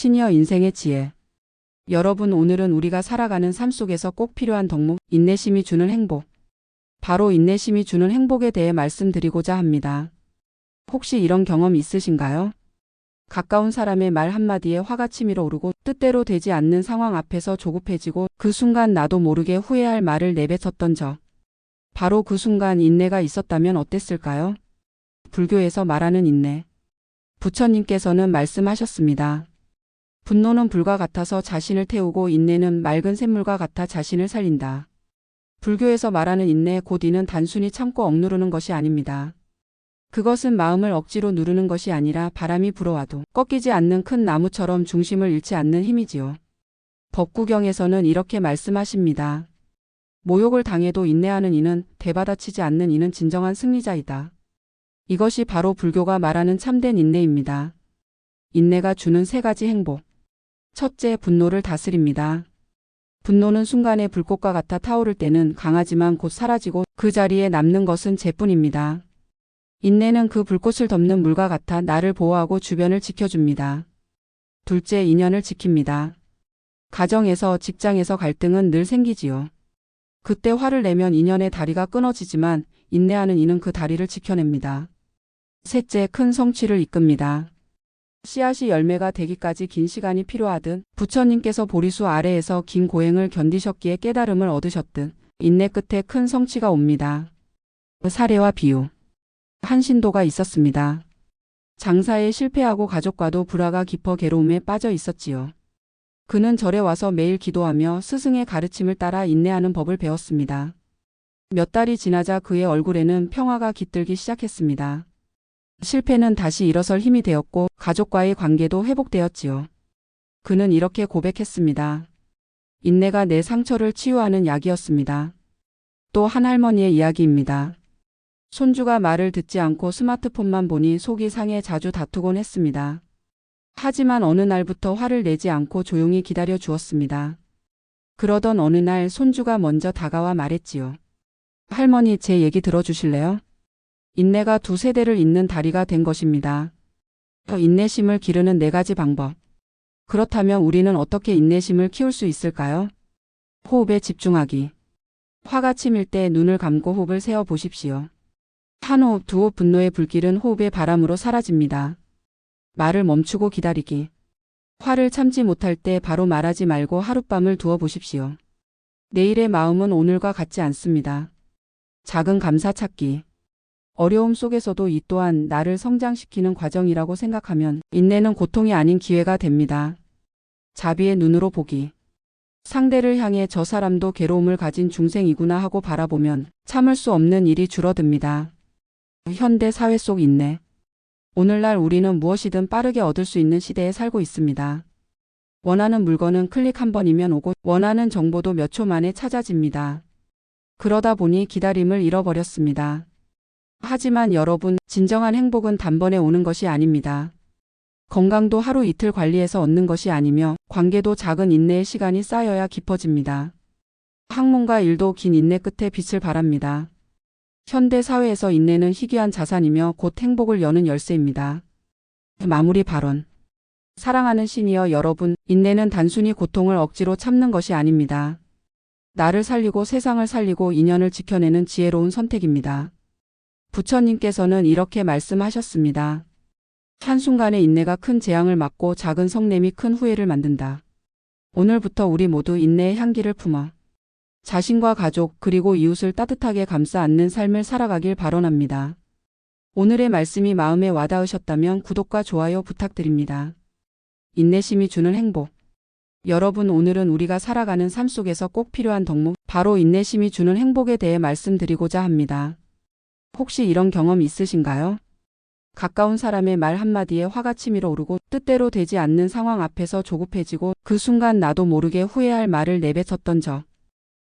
시니어 인생의 지혜. 여러분, 오늘은 우리가 살아가는 삶 속에서 꼭 필요한 덕목, 인내심이 주는 행복. 바로 인내심이 주는 행복에 대해 말씀드리고자 합니다. 혹시 이런 경험 있으신가요? 가까운 사람의 말 한마디에 화가 치밀어 오르고 뜻대로 되지 않는 상황 앞에서 조급해지고 그 순간 나도 모르게 후회할 말을 내뱉었던 적. 바로 그 순간 인내가 있었다면 어땠을까요? 불교에서 말하는 인내. 부처님께서는 말씀하셨습니다. 분노는 불과 같아서 자신을 태우고 인내는 맑은 샘물과 같아 자신을 살린다. 불교에서 말하는 인내 곧 이는 단순히 참고 억누르는 것이 아닙니다. 그것은 마음을 억지로 누르는 것이 아니라 바람이 불어와도 꺾이지 않는 큰 나무처럼 중심을 잃지 않는 힘이지요. 법구경에서는 이렇게 말씀하십니다. 모욕을 당해도 인내하는 이는 대받아치지 않는 이는 진정한 승리자이다. 이것이 바로 불교가 말하는 참된 인내입니다. 인내가 주는 세 가지 행복. 첫째, 분노를 다스립니다. 분노는 순간의 불꽃과 같아 타오를 때는 강하지만 곧 사라지고 그 자리에 남는 것은 재뿐입니다. 인내는 그 불꽃을 덮는 물과 같아 나를 보호하고 주변을 지켜줍니다. 둘째, 인연을 지킵니다. 가정에서, 직장에서 갈등은 늘 생기지요. 그때 화를 내면 인연의 다리가 끊어지지만 인내하는 이는 그 다리를 지켜냅니다. 셋째, 큰 성취를 이끕니다. 씨앗이 열매가 되기까지 긴 시간이 필요하듯 부처님께서 보리수 아래에서 긴 고행을 견디셨기에 깨달음을 얻으셨듯 인내 끝에 큰 성취가 옵니다. 사례와 비유. 한 신도가 있었습니다. 장사에 실패하고 가족과도 불화가 깊어 괴로움에 빠져 있었지요. 그는 절에 와서 매일 기도하며 스승의 가르침을 따라 인내하는 법을 배웠습니다. 몇 달이 지나자 그의 얼굴에는 평화가 깃들기 시작했습니다. 실패는 다시 일어설 힘이 되었고 가족과의 관계도 회복되었지요. 그는 이렇게 고백했습니다. 인내가 내 상처를 치유하는 약이었습니다. 또 한 할머니의 이야기입니다. 손주가 말을 듣지 않고 스마트폰만 보니 속이 상해 자주 다투곤 했습니다. 하지만 어느 날부터 화를 내지 않고 조용히 기다려 주었습니다. 그러던 어느 날 손주가 먼저 다가와 말했지요. 할머니, 제 얘기 들어주실래요? 인내가 두 세대를 잇는 다리가 된 것입니다. 인내심을 기르는 4가지 방법. 그렇다면 우리는 어떻게 인내심을 키울 수 있을까요? 호흡에 집중하기. 화가 치밀 때 눈을 감고 호흡을 세어 보십시오. 한 호흡, 두 호흡. 분노의 불길은 호흡의 바람으로 사라집니다. 말을 멈추고 기다리기. 화를 참지 못할 때 바로 말하지 말고 하룻밤을 두어 보십시오. 내일의 마음은 오늘과 같지 않습니다. 작은 감사 찾기. 어려움 속에서도 이 또한 나를 성장시키는 과정이라고 생각하면 인내는 고통이 아닌 기회가 됩니다. 자비의 눈으로 보기. 상대를 향해 저 사람도 괴로움을 가진 중생이구나 하고 바라보면 참을 수 없는 일이 줄어듭니다. 현대 사회 속 인내. 오늘날 우리는 무엇이든 빠르게 얻을 수 있는 시대에 살고 있습니다. 원하는 물건은 클릭 한 번이면 오고 원하는 정보도 몇 초 만에 찾아집니다. 그러다 보니 기다림을 잃어버렸습니다. 하지만 여러분, 진정한 행복은 단번에 오는 것이 아닙니다. 건강도 하루 이틀 관리해서 얻는 것이 아니며 관계도 작은 인내의 시간이 쌓여야 깊어집니다. 학문과 일도 긴 인내 끝에 빛을 발합니다. 현대 사회에서 인내는 희귀한 자산이며 곧 행복을 여는 열쇠입니다. 마무리 발언. 사랑하는 시니어 여러분, 인내는 단순히 고통을 억지로 참는 것이 아닙니다. 나를 살리고 세상을 살리고 인연을 지켜내는 지혜로운 선택입니다. 부처님께서는 이렇게 말씀하셨습니다. 한순간의 인내가 큰 재앙을 막고 작은 성냄이 큰 후회를 만든다. 오늘부터 우리 모두 인내의 향기를 품어 자신과 가족 그리고 이웃을 따뜻하게 감싸 안는 삶을 살아가길 바라옵니다. 오늘의 말씀이 마음에 와닿으셨다면 구독과 좋아요 부탁드립니다. 인내심이 주는 행복. 여러분, 오늘은 우리가 살아가는 삶 속에서 꼭 필요한 덕목, 바로 인내심이 주는 행복에 대해 말씀드리고자 합니다. 혹시 이런 경험 있으신가요? 가까운 사람의 말 한마디에 화가 치밀어 오르고 뜻대로 되지 않는 상황 앞에서 조급해지고 그 순간 나도 모르게 후회할 말을 내뱉었던 적.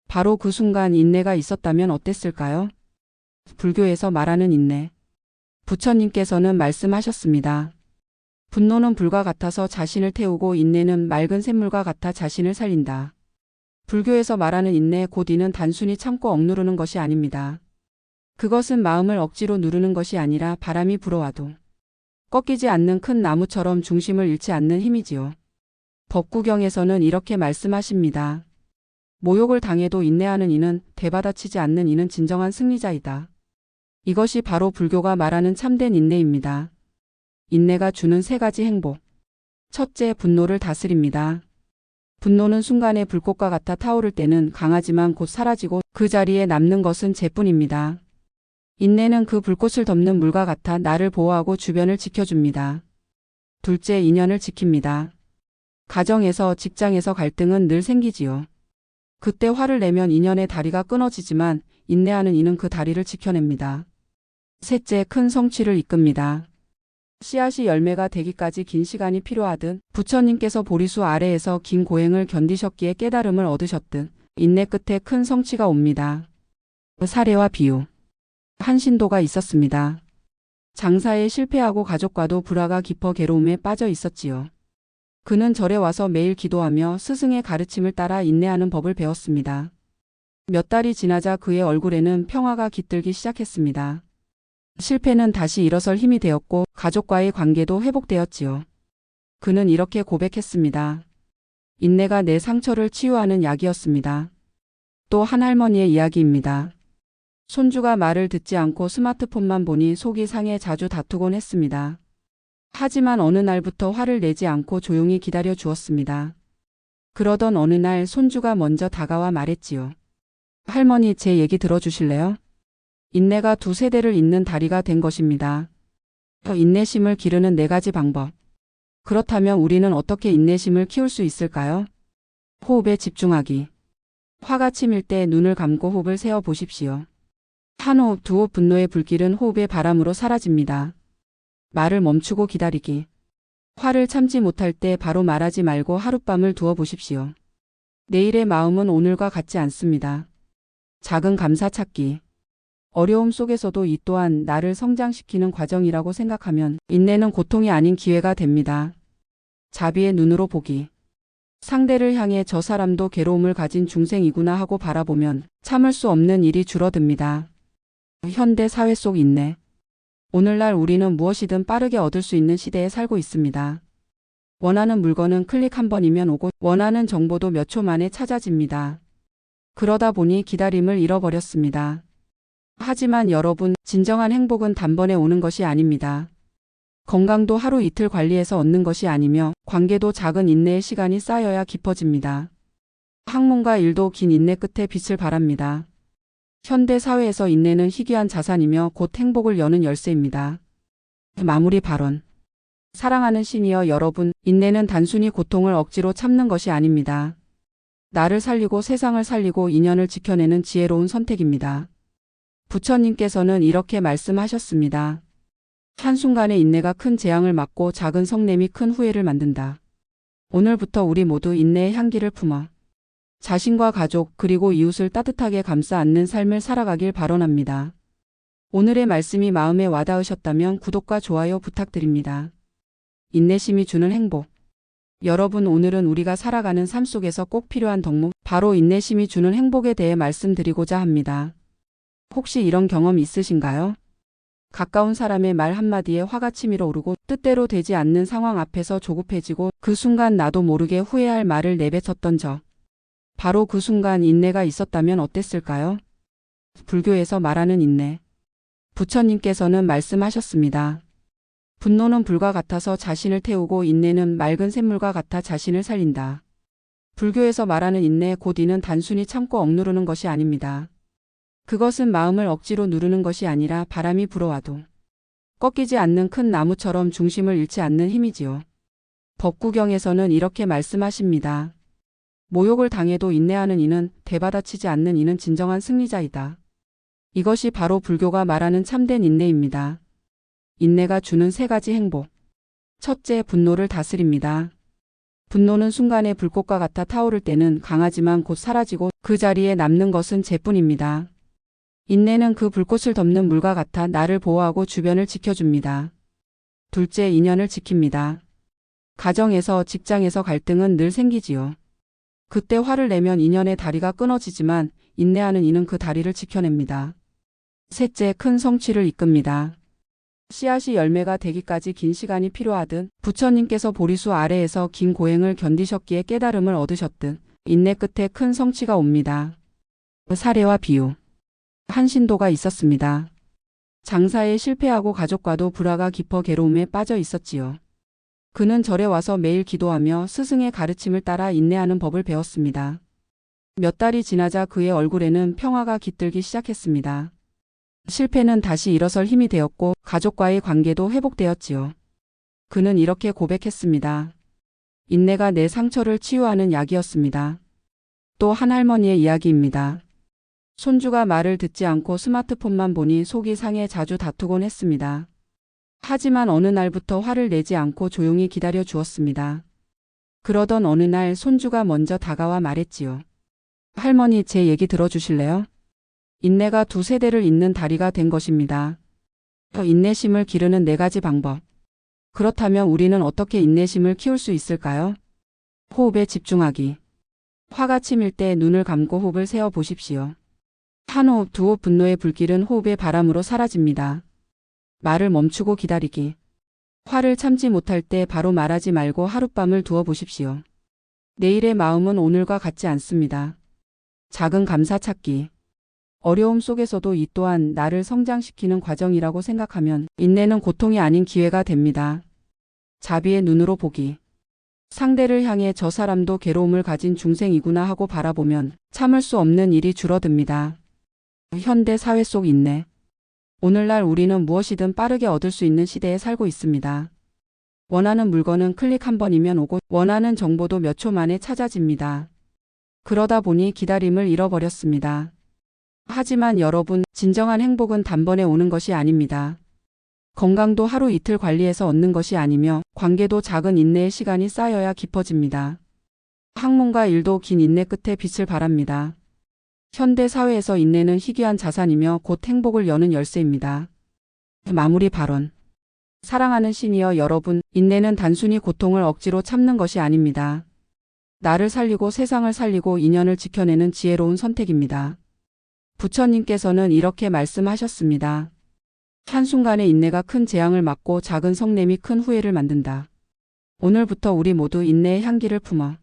바로 그 순간 인내가 있었다면 어땠을까요? 불교에서 말하는 인내. 부처님께서는 말씀하셨습니다. 분노는 불과 같아서 자신을 태우고 인내는 맑은 샘물과 같아 자신을 살린다. 불교에서 말하는 인내 곧 이는 단순히 참고 억누르는 것이 아닙니다. 그것은 마음을 억지로 누르는 것이 아니라 바람이 불어와도 꺾이지 않는 큰 나무처럼 중심을 잃지 않는 힘이지요. 법구경에서는 이렇게 말씀하십니다. 모욕을 당해도 인내하는 이는 되받아치지 않는 이는 진정한 승리자이다. 이것이 바로 불교가 말하는 참된 인내입니다. 인내가 주는 세 가지 행복. 첫째, 분노를 다스립니다. 분노는 순간의 불꽃과 같아 타오를 때는 강하지만 곧 사라지고 그 자리에 남는 것은 재뿐입니다. 인내는 그 불꽃을 덮는 물과 같아 나를 보호하고 주변을 지켜줍니다. 둘째, 인연을 지킵니다. 가정에서, 직장에서 갈등은 늘 생기지요. 그때 화를 내면 인연의 다리가 끊어지지만 인내하는 이는 그 다리를 지켜냅니다. 셋째, 큰 성취를 이끕니다. 씨앗이 열매가 되기까지 긴 시간이 필요하듯 부처님께서 보리수 아래에서 긴 고행을 견디셨기에 깨달음을 얻으셨듯 인내 끝에 큰 성취가 옵니다. 사례와 비유. 한 신도가 있었습니다. 장사에 실패하고 가족과도 불화가 깊어 괴로움에 빠져 있었지요. 그는 절에 와서 매일 기도하며 스승의 가르침을 따라 인내하는 법을 배웠습니다. 몇 달이 지나자 그의 얼굴에는 평화가 깃들기 시작했습니다. 실패는 다시 일어설 힘이 되었고 가족과의 관계도 회복되었지요. 그는 이렇게 고백했습니다. 인내가 내 상처를 치유하는 약이었습니다. 또 한 할머니의 이야기입니다. 손주가 말을 듣지 않고 스마트폰만 보니 속이 상해 자주 다투곤 했습니다. 하지만 어느 날부터 화를 내지 않고 조용히 기다려 주었습니다. 그러던 어느 날 손주가 먼저 다가와 말했지요. 할머니, 제 얘기 들어주실래요? 인내가 두 세대를 잇는 다리가 된 것입니다. 인내심을 기르는 네 가지 방법. 그렇다면 우리는 어떻게 인내심을 키울 수 있을까요? 호흡에 집중하기. 화가 치밀 때 눈을 감고 호흡을 세어 보십시오. 한 호흡, 두 호흡. 분노의 불길은 호흡의 바람으로 사라집니다. 말을 멈추고 기다리기. 화를 참지 못할 때 바로 말하지 말고 하룻밤을 두어 보십시오. 내일의 마음은 오늘과 같지 않습니다. 작은 감사 찾기. 어려움 속에서도 이 또한 나를 성장시키는 과정이라고 생각하면 인내는 고통이 아닌 기회가 됩니다. 자비의 눈으로 보기. 상대를 향해 저 사람도 괴로움을 가진 중생이구나 하고 바라보면 참을 수 없는 일이 줄어듭니다. 현대 사회 속 인내. 오늘날 우리는 무엇이든 빠르게 얻을 수 있는 시대에 살고 있습니다. 원하는 물건은 클릭 한 번이면 오고 원하는 정보도 몇 초 만에 찾아집니다. 그러다 보니 기다림을 잃어버렸습니다. 하지만 여러분, 진정한 행복은 단번에 오는 것이 아닙니다. 건강도 하루 이틀 관리해서 얻는 것이 아니며 관계도 작은 인내의 시간이 쌓여야 깊어집니다. 학문과 일도 긴 인내 끝에 빛을 발합니다. 현대 사회에서 인내는 희귀한 자산이며 곧 행복을 여는 열쇠입니다. 마무리 발언. 사랑하는 시니어 여러분, 인내는 단순히 고통을 억지로 참는 것이 아닙니다. 나를 살리고 세상을 살리고 인연을 지켜내는 지혜로운 선택입니다. 부처님께서는 이렇게 말씀하셨습니다. 한순간의 인내가 큰 재앙을 막고 작은 성냄이 큰 후회를 만든다. 오늘부터 우리 모두 인내의 향기를 품어 자신과 가족 그리고 이웃을 따뜻하게 감싸 안는 삶을 살아가길 바라옵니다. 오늘의 말씀이 마음에 와닿으셨다면 구독과 좋아요 부탁드립니다. 인내심이 주는 행복. 여러분, 오늘은 우리가 살아가는 삶 속에서 꼭 필요한 덕목, 바로 인내심이 주는 행복에 대해 말씀드리고자 합니다. 혹시 이런 경험 있으신가요? 가까운 사람의 말 한마디에 화가 치밀어 오르고 뜻대로 되지 않는 상황 앞에서 조급해지고 그 순간 나도 모르게 후회할 말을 내뱉었던 적. 바로 그 순간 인내가 있었다면 어땠을까요? 불교에서 말하는 인내. 부처님께서는 말씀하셨습니다. 분노는 불과 같아서 자신을 태우고 인내는 맑은 샘물과 같아 자신을 살린다. 불교에서 말하는 인내 곧 이는 단순히 참고 억누르는 것이 아닙니다. 그것은 마음을 억지로 누르는 것이 아니라 바람이 불어와도 꺾이지 않는 큰 나무처럼 중심을 잃지 않는 힘이지요. 법구경에서는 이렇게 말씀하십니다. 모욕을 당해도 인내하는 이는 되받아치지 않는 이는 진정한 승리자이다. 이것이 바로 불교가 말하는 참된 인내입니다. 인내가 주는 세 가지 행복. 첫째, 분노를 다스립니다. 분노는 순간의 불꽃과 같아 타오를 때는 강하지만 곧 사라지고 그 자리에 남는 것은 재뿐입니다. 인내는 그 불꽃을 덮는 물과 같아 나를 보호하고 주변을 지켜줍니다. 둘째, 인연을 지킵니다. 가정에서, 직장에서 갈등은 늘 생기지요. 그때 화를 내면 인연의 다리가 끊어지지만 인내하는 이는 그 다리를 지켜냅니다. 셋째, 큰 성취를 이끕니다. 씨앗이 열매가 되기까지 긴 시간이 필요하듯 부처님께서 보리수 아래에서 긴 고행을 견디셨기에 깨달음을 얻으셨듯 인내 끝에 큰 성취가 옵니다. 사례와 비유. 한 신도가 있었습니다. 장사에 실패하고 가족과도 불화가 깊어 괴로움에 빠져 있었지요. 그는 절에 와서 매일 기도하며 스승의 가르침을 따라 인내하는 법을 배웠습니다. 몇 달이 지나자 그의 얼굴에는 평화가 깃들기 시작했습니다. 실패는 다시 일어설 힘이 되었고 가족과의 관계도 회복되었지요. 그는 이렇게 고백했습니다. 인내가 내 상처를 치유하는 약이었습니다. 또 한 할머니의 이야기입니다. 손주가 말을 듣지 않고 스마트폰만 보니 속이 상해 자주 다투곤 했습니다. 하지만 어느 날부터 화를 내지 않고 조용히 기다려 주었습니다. 그러던 어느 날 손주가 먼저 다가와 말했지요. 할머니, 제 얘기 들어주실래요? 인내가 두 세대를 잇는 다리가 된 것입니다. 인내심을 기르는 4가지 방법. 그렇다면 우리는 어떻게 인내심을 키울 수 있을까요? 호흡에 집중하기. 화가 치밀 때 눈을 감고 호흡을 세어 보십시오. 한 호흡, 두 호흡. 분노의 불길은 호흡의 바람으로 사라집니다. 말을 멈추고 기다리기. 화를 참지 못할 때 바로 말하지 말고 하룻밤을 두어 보십시오. 내일의 마음은 오늘과 같지 않습니다. 작은 감사 찾기. 어려움 속에서도 이 또한 나를 성장시키는 과정이라고 생각하면 인내는 고통이 아닌 기회가 됩니다. 자비의 눈으로 보기. 상대를 향해 저 사람도 괴로움을 가진 중생이구나 하고 바라보면 참을 수 없는 일이 줄어듭니다. 현대 사회 속 인내. 오늘날 우리는 무엇이든 빠르게 얻을 수 있는 시대에 살고 있습니다. 원하는 물건은 클릭 한 번이면 오고 원하는 정보도 몇 초 만에 찾아집니다. 그러다 보니 기다림을 잃어버렸습니다. 하지만 여러분, 진정한 행복은 단번에 오는 것이 아닙니다. 건강도 하루 이틀 관리해서 얻는 것이 아니며 관계도 작은 인내의 시간이 쌓여야 깊어집니다. 학문과 일도 긴 인내 끝에 빛을 발합니다. 현대 사회에서 인내는 희귀한 자산이며 곧 행복을 여는 열쇠입니다. 마무리 발언. 사랑하는 시니어 여러분, 인내는 단순히 고통을 억지로 참는 것이 아닙니다. 나를 살리고 세상을 살리고 인연을 지켜내는 지혜로운 선택입니다. 부처님께서는 이렇게 말씀하셨습니다. 한순간의 인내가 큰 재앙을 막고 작은 성냄이 큰 후회를 만든다. 오늘부터 우리 모두 인내의 향기를 품어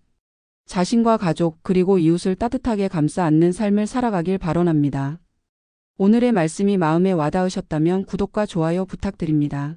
자신과 가족 그리고 이웃을 따뜻하게 감싸 안는 삶을 살아가길 바라옵니다. 오늘의 말씀이 마음에 와닿으셨다면 구독과 좋아요 부탁드립니다.